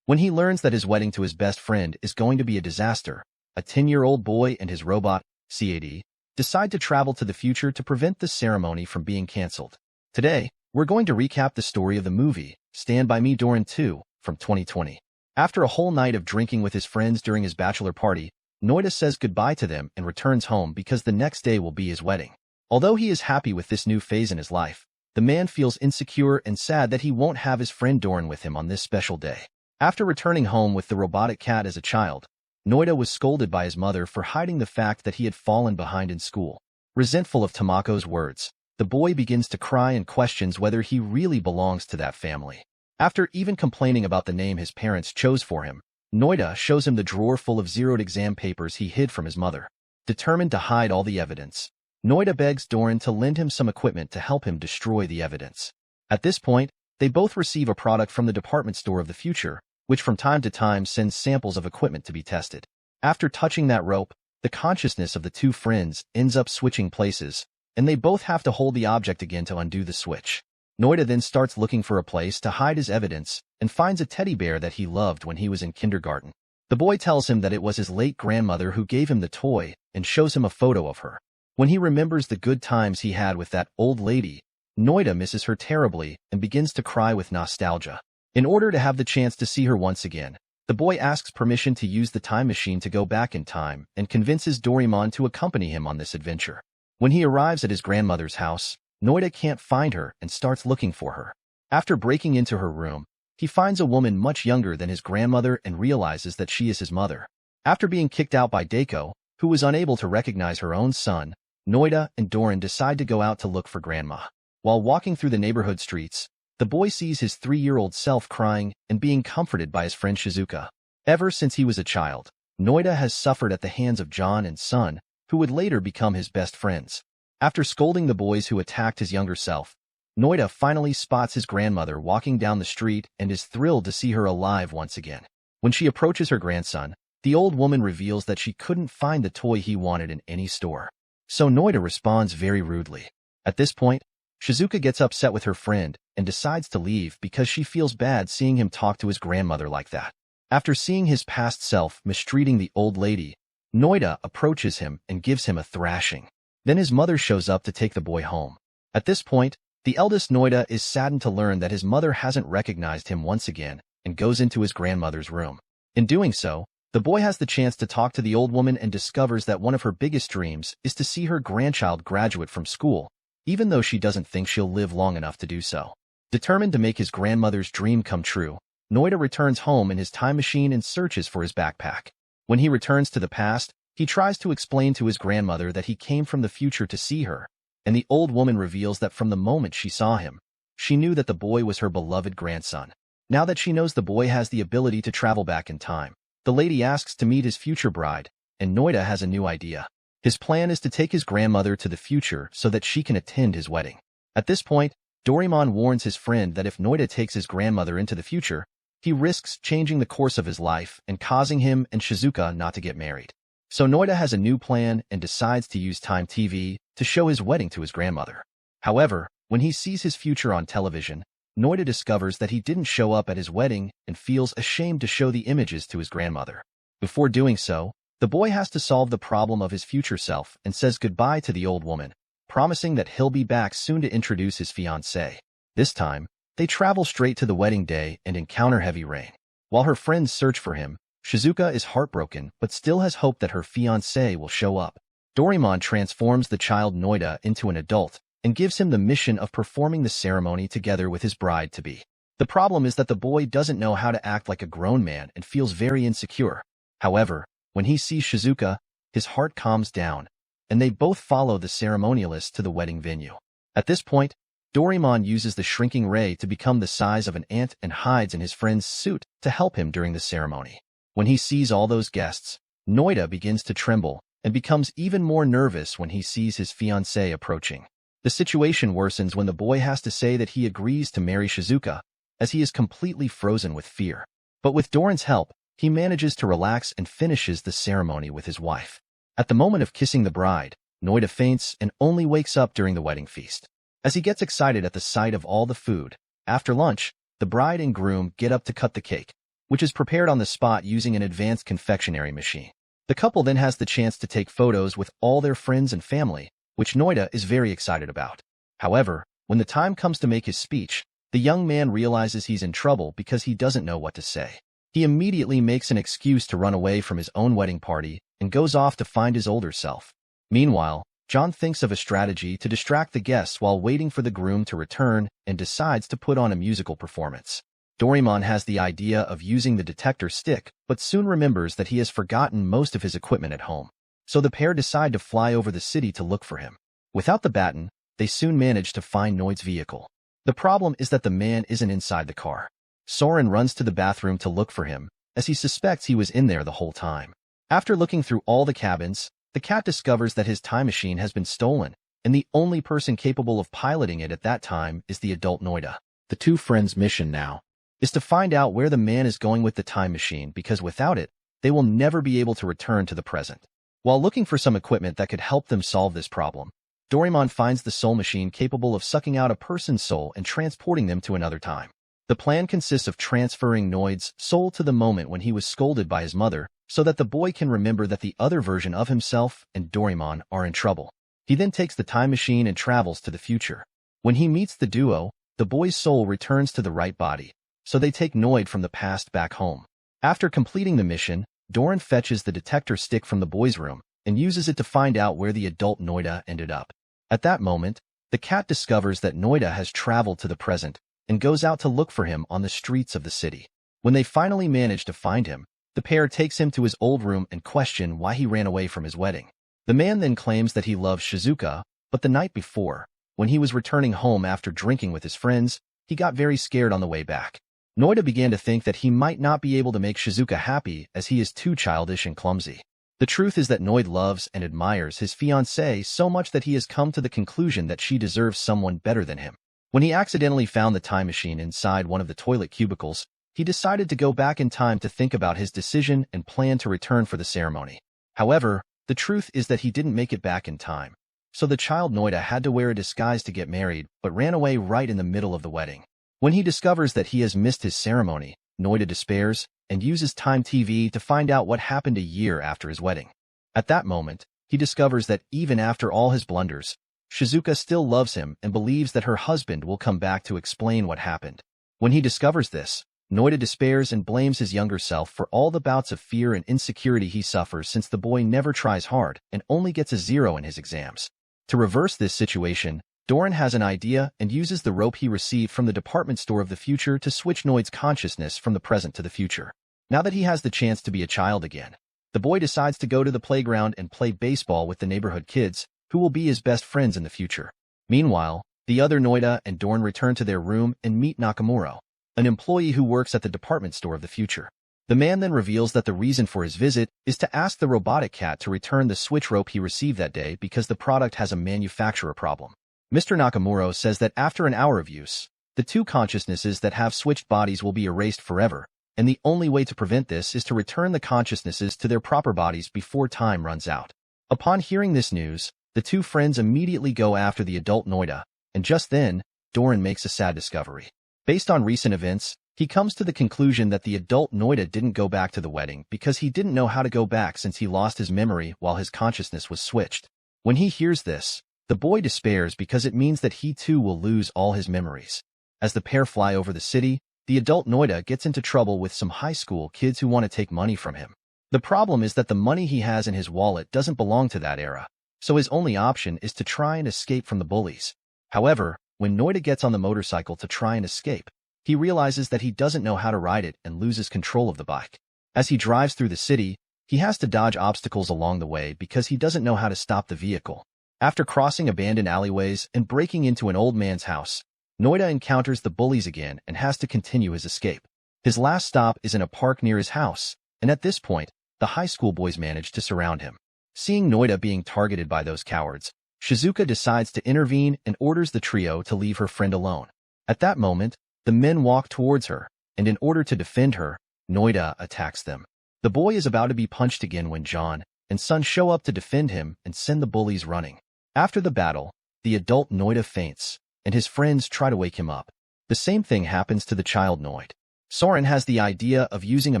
When he learns that his wedding to his best friend is going to be a disaster, a 10-year-old boy and his robot, CAD, decide to travel to the future to prevent the ceremony from being canceled. Today, we're going to recap the story of the movie, Stand By Me Doran 2, from 2020. After a whole night of drinking with his friends during his bachelor party, Noida says goodbye to them and returns home because the next day will be his wedding. Although he is happy with this new phase in his life, the man feels insecure and sad that he won't have his friend Doran with him on this special day. After returning home with the robotic cat as a child, Noida was scolded by his mother for hiding the fact that he had fallen behind in school. Resentful of Tamako's words, the boy begins to cry and questions whether he really belongs to that family. After even complaining about the name his parents chose for him, Noida shows him the drawer full of zeroed exam papers he hid from his mother. Determined to hide all the evidence, Noida begs Doran to lend him some equipment to help him destroy the evidence. At this point, they both receive a product from the department store of the future, which from time to time sends samples of equipment to be tested. After touching that rope, the consciousness of the two friends ends up switching places, and they both have to hold the object again to undo the switch. Noida then starts looking for a place to hide his evidence and finds a teddy bear that he loved when he was in kindergarten. The boy tells him that it was his late grandmother who gave him the toy and shows him a photo of her. When he remembers the good times he had with that old lady, Noida misses her terribly and begins to cry with nostalgia. In order to have the chance to see her once again, the boy asks permission to use the time machine to go back in time and convinces Doraemon to accompany him on this adventure. When he arrives at his grandmother's house, Noida can't find her and starts looking for her. After breaking into her room, he finds a woman much younger than his grandmother and realizes that she is his mother. After being kicked out by Daiko, who was unable to recognize her own son, Noida and Doran decide to go out to look for Grandma. While walking through the neighborhood streets, the boy sees his 3-year-old self crying and being comforted by his friend Shizuka. Ever since he was a child, Noida has suffered at the hands of John and Sun, who would later become his best friends. After scolding the boys who attacked his younger self, Noida finally spots his grandmother walking down the street and is thrilled to see her alive once again. When she approaches her grandson, the old woman reveals that she couldn't find the toy he wanted in any store. So Noida responds very rudely. At this point, Shizuka gets upset with her friend and decides to leave because she feels bad seeing him talk to his grandmother like that. After seeing his past self mistreating the old lady, Noida approaches him and gives him a thrashing. Then his mother shows up to take the boy home. At this point, the eldest Noida is saddened to learn that his mother hasn't recognized him once again and goes into his grandmother's room. In doing so, the boy has the chance to talk to the old woman and discovers that one of her biggest dreams is to see her grandchild graduate from school, even though she doesn't think she'll live long enough to do so. Determined to make his grandmother's dream come true, Noida returns home in his time machine and searches for his backpack. When he returns to the past, he tries to explain to his grandmother that he came from the future to see her, and the old woman reveals that from the moment she saw him, she knew that the boy was her beloved grandson. Now that she knows the boy has the ability to travel back in time, the lady asks to meet his future bride, and Noida has a new idea. His plan is to take his grandmother to the future so that she can attend his wedding. At this point, Doraemon warns his friend that if Noida takes his grandmother into the future, he risks changing the course of his life and causing him and Shizuka not to get married. So Noida has a new plan and decides to use Time TV to show his wedding to his grandmother. However, when he sees his future on television, Noida discovers that he didn't show up at his wedding and feels ashamed to show the images to his grandmother. Before doing so, the boy has to solve the problem of his future self and says goodbye to the old woman, promising that he'll be back soon to introduce his fiancée. This time, they travel straight to the wedding day and encounter heavy rain. While her friends search for him, Shizuka is heartbroken but still has hope that her fiancé will show up. Doraemon transforms the child Noida into an adult and gives him the mission of performing the ceremony together with his bride-to-be. The problem is that the boy doesn't know how to act like a grown man and feels very insecure. However, when he sees Shizuka, his heart calms down, and they both follow the ceremonialist to the wedding venue. At this point, Doraemon uses the shrinking ray to become the size of an ant and hides in his friend's suit to help him during the ceremony. When he sees all those guests, Noida begins to tremble and becomes even more nervous when he sees his fiancée approaching. The situation worsens when the boy has to say that he agrees to marry Shizuka, as he is completely frozen with fear. But with Doran's help, he manages to relax and finishes the ceremony with his wife. At the moment of kissing the bride, Noida faints and only wakes up during the wedding feast. As he gets excited at the sight of all the food, after lunch, the bride and groom get up to cut the cake. which is prepared on the spot using an advanced confectionery machine. The couple then has the chance to take photos with all their friends and family, which Noida is very excited about. However, when the time comes to make his speech, the young man realizes he's in trouble because he doesn't know what to say. He immediately makes an excuse to run away from his own wedding party and goes off to find his older self. Meanwhile, John thinks of a strategy to distract the guests while waiting for the groom to return and decides to put on a musical performance. Doraemon has the idea of using the detector stick, but soon remembers that he has forgotten most of his equipment at home. So the pair decide to fly over the city to look for him. Without the baton, they soon manage to find Noid's vehicle. The problem is that the man isn't inside the car. Soren runs to the bathroom to look for him, as he suspects he was in there the whole time. After looking through all the cabins, the cat discovers that his time machine has been stolen, and the only person capable of piloting it at that time is the adult Noida. The two friends' mission now is to find out where the man is going with the time machine, because without it, they will never be able to return to the present. While looking for some equipment that could help them solve this problem, Doraemon finds the soul machine capable of sucking out a person's soul and transporting them to another time. The plan consists of transferring Noid's soul to the moment when he was scolded by his mother, so that the boy can remember that the other version of himself and Doraemon are in trouble. He then takes the time machine and travels to the future. When he meets the duo, the boy's soul returns to the right body, so they take Noid from the past back home. After completing the mission, Doran fetches the detector stick from the boy's room and uses it to find out where the adult Noida ended up. At that moment, the cat discovers that Noida has traveled to the present and goes out to look for him on the streets of the city. When they finally manage to find him, the pair takes him to his old room and question why he ran away from his wedding. The man then claims that he loves Shizuka, but the night before, when he was returning home after drinking with his friends, he got very scared on the way back. Noida began to think that he might not be able to make Shizuka happy as he is too childish and clumsy. The truth is that Noid loves and admires his fiancée so much that he has come to the conclusion that she deserves someone better than him. When he accidentally found the time machine inside one of the toilet cubicles, he decided to go back in time to think about his decision and plan to return for the ceremony. However, the truth is that he didn't make it back in time. So the child Noida had to wear a disguise to get married, but ran away right in the middle of the wedding. When he discovers that he has missed his ceremony, Noida despairs and uses Time TV to find out what happened a year after his wedding. At that moment, he discovers that even after all his blunders, Shizuka still loves him and believes that her husband will come back to explain what happened. When he discovers this, Noida despairs and blames his younger self for all the bouts of fear and insecurity he suffers since the boy never tries hard and only gets a 0 in his exams. To reverse this situation, Doran has an idea and uses the rope he received from the department store of the future to switch Noid's consciousness from the present to the future. Now that he has the chance to be a child again, the boy decides to go to the playground and play baseball with the neighborhood kids, who will be his best friends in the future. Meanwhile, the other Noida and Doran return to their room and meet Nakamura, an employee who works at the department store of the future. The man then reveals that the reason for his visit is to ask the robotic cat to return the switch rope he received that day because the product has a manufacturer problem. Mr. Nakamura says that after an hour of use, the two consciousnesses that have switched bodies will be erased forever, and the only way to prevent this is to return the consciousnesses to their proper bodies before time runs out. Upon hearing this news, the two friends immediately go after the adult Noida, and just then, Doran makes a sad discovery. Based on recent events, he comes to the conclusion that the adult Noida didn't go back to the wedding because he didn't know how to go back since he lost his memory while his consciousness was switched. When he hears this, the boy despairs because it means that he too will lose all his memories. As the pair fly over the city, the adult Noida gets into trouble with some high school kids who want to take money from him. The problem is that the money he has in his wallet doesn't belong to that era, so his only option is to try and escape from the bullies. However, when Noida gets on the motorcycle to try and escape, he realizes that he doesn't know how to ride it and loses control of the bike. As he drives through the city, he has to dodge obstacles along the way because he doesn't know how to stop the vehicle. After crossing abandoned alleyways and breaking into an old man's house, Noida encounters the bullies again and has to continue his escape. His last stop is in a park near his house, and at this point, the high school boys manage to surround him. Seeing Noida being targeted by those cowards, Shizuka decides to intervene and orders the trio to leave her friend alone. At that moment, the men walk towards her, and in order to defend her, Noida attacks them. The boy is about to be punched again when John and Sun show up to defend him and send the bullies running. After the battle, the adult Noida faints, and his friends try to wake him up. The same thing happens to the child Noid. Soren has the idea of using a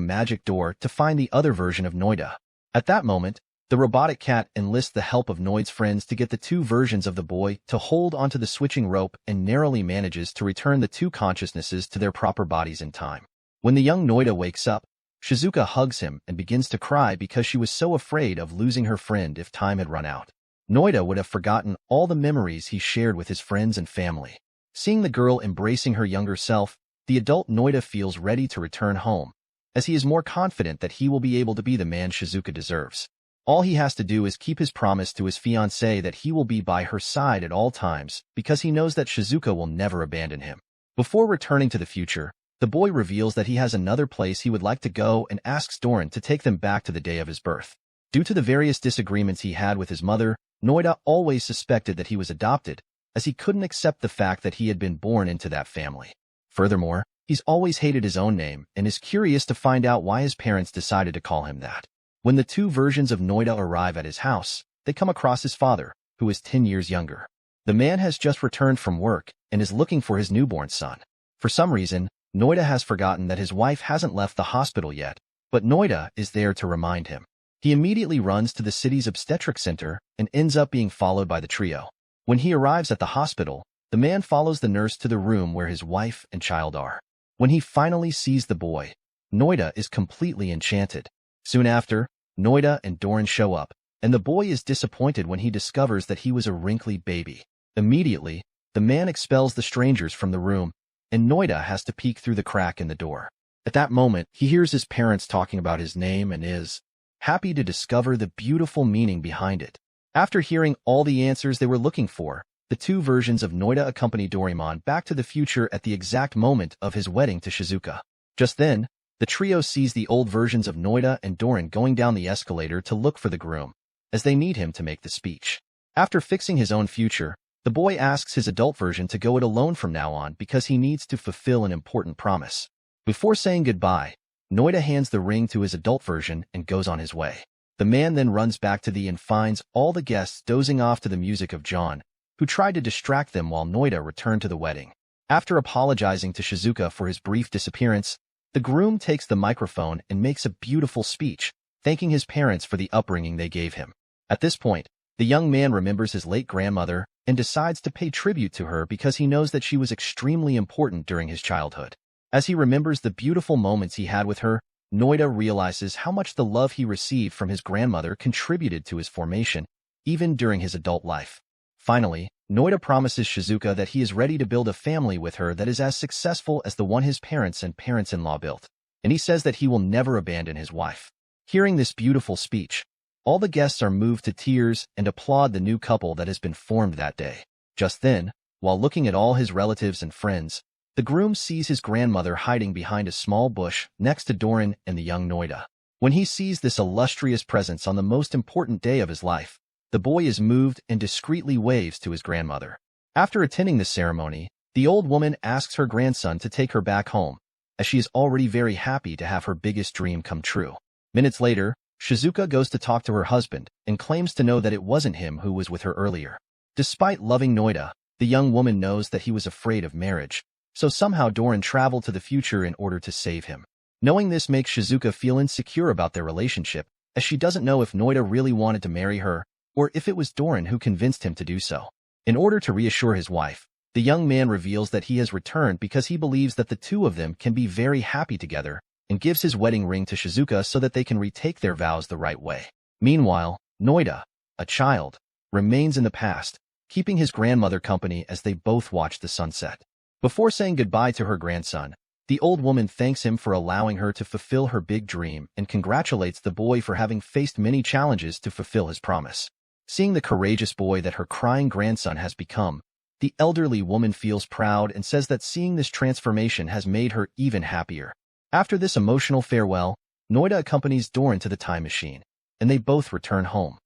magic door to find the other version of Noida. At that moment, the robotic cat enlists the help of Noid's friends to get the two versions of the boy to hold onto the switching rope and narrowly manages to return the two consciousnesses to their proper bodies in time. When the young Noida wakes up, Shizuka hugs him and begins to cry because she was so afraid of losing her friend if time had run out. Noida would have forgotten all the memories he shared with his friends and family. Seeing the girl embracing her younger self, the adult Noida feels ready to return home, as he is more confident that he will be able to be the man Shizuka deserves. All he has to do is keep his promise to his fiancée that he will be by her side at all times because he knows that Shizuka will never abandon him. Before returning to the future, the boy reveals that he has another place he would like to go and asks Doran to take them back to the day of his birth. Due to the various disagreements he had with his mother, Noida always suspected that he was adopted, as he couldn't accept the fact that he had been born into that family. Furthermore, he's always hated his own name and is curious to find out why his parents decided to call him that. When the two versions of Noida arrive at his house, they come across his father, who is 10 years younger. The man has just returned from work and is looking for his newborn son. For some reason, Noida has forgotten that his wife hasn't left the hospital yet, but Noida is there to remind him. He immediately runs to the city's obstetric center and ends up being followed by the trio. When he arrives at the hospital, the man follows the nurse to the room where his wife and child are. When he finally sees the boy, Noida is completely enchanted. Soon after, Noida and Doran show up, and the boy is disappointed when he discovers that he was a wrinkly baby. Immediately, the man expels the strangers from the room, and Noida has to peek through the crack in the door. At that moment, he hears his parents talking about his name and is happy to discover the beautiful meaning behind it. After hearing all the answers they were looking for, the two versions of Noida accompany Doraemon back to the future at the exact moment of his wedding to Shizuka. Just then, the trio sees the old versions of Noida and Doran going down the escalator to look for the groom, as they need him to make the speech. After fixing his own future, the boy asks his adult version to go it alone from now on because he needs to fulfill an important promise. Before saying goodbye, Noida hands the ring to his adult version and goes on his way. The man then runs back to the inn and finds all the guests dozing off to the music of John, who tried to distract them while Noida returned to the wedding. After apologizing to Shizuka for his brief disappearance, the groom takes the microphone and makes a beautiful speech, thanking his parents for the upbringing they gave him. At this point, the young man remembers his late grandmother and decides to pay tribute to her because he knows that she was extremely important during his childhood. As he remembers the beautiful moments he had with her, Noida realizes how much the love he received from his grandmother contributed to his formation, even during his adult life. Finally, Noida promises Shizuka that he is ready to build a family with her that is as successful as the one his parents and parents-in-law built, and he says that he will never abandon his wife. Hearing this beautiful speech, all the guests are moved to tears and applaud the new couple that has been formed that day. Just then, while looking at all his relatives and friends, the groom sees his grandmother hiding behind a small bush next to Doran and the young Noida. When he sees this illustrious presence on the most important day of his life, the boy is moved and discreetly waves to his grandmother. After attending the ceremony, the old woman asks her grandson to take her back home, as she is already very happy to have her biggest dream come true. Minutes later, Shizuka goes to talk to her husband and claims to know that it wasn't him who was with her earlier. Despite loving Noida, the young woman knows that he was afraid of marriage, so somehow Doran traveled to the future in order to save him. Knowing this makes Shizuka feel insecure about their relationship, as she doesn't know if Noida really wanted to marry her, or if it was Doran who convinced him to do so. In order to reassure his wife, the young man reveals that he has returned because he believes that the two of them can be very happy together, and gives his wedding ring to Shizuka so that they can retake their vows the right way. Meanwhile, Noida, a child, remains in the past, keeping his grandmother company as they both watch the sunset. Before saying goodbye to her grandson, the old woman thanks him for allowing her to fulfill her big dream and congratulates the boy for having faced many challenges to fulfill his promise. Seeing the courageous boy that her crying grandson has become, the elderly woman feels proud and says that seeing this transformation has made her even happier. After this emotional farewell, Noida accompanies Doran to the time machine, and they both return home.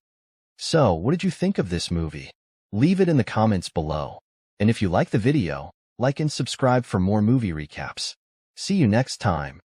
So, what did you think of this movie? Leave it in the comments below. And if you like the video, like and subscribe for more movie recaps. See you next time.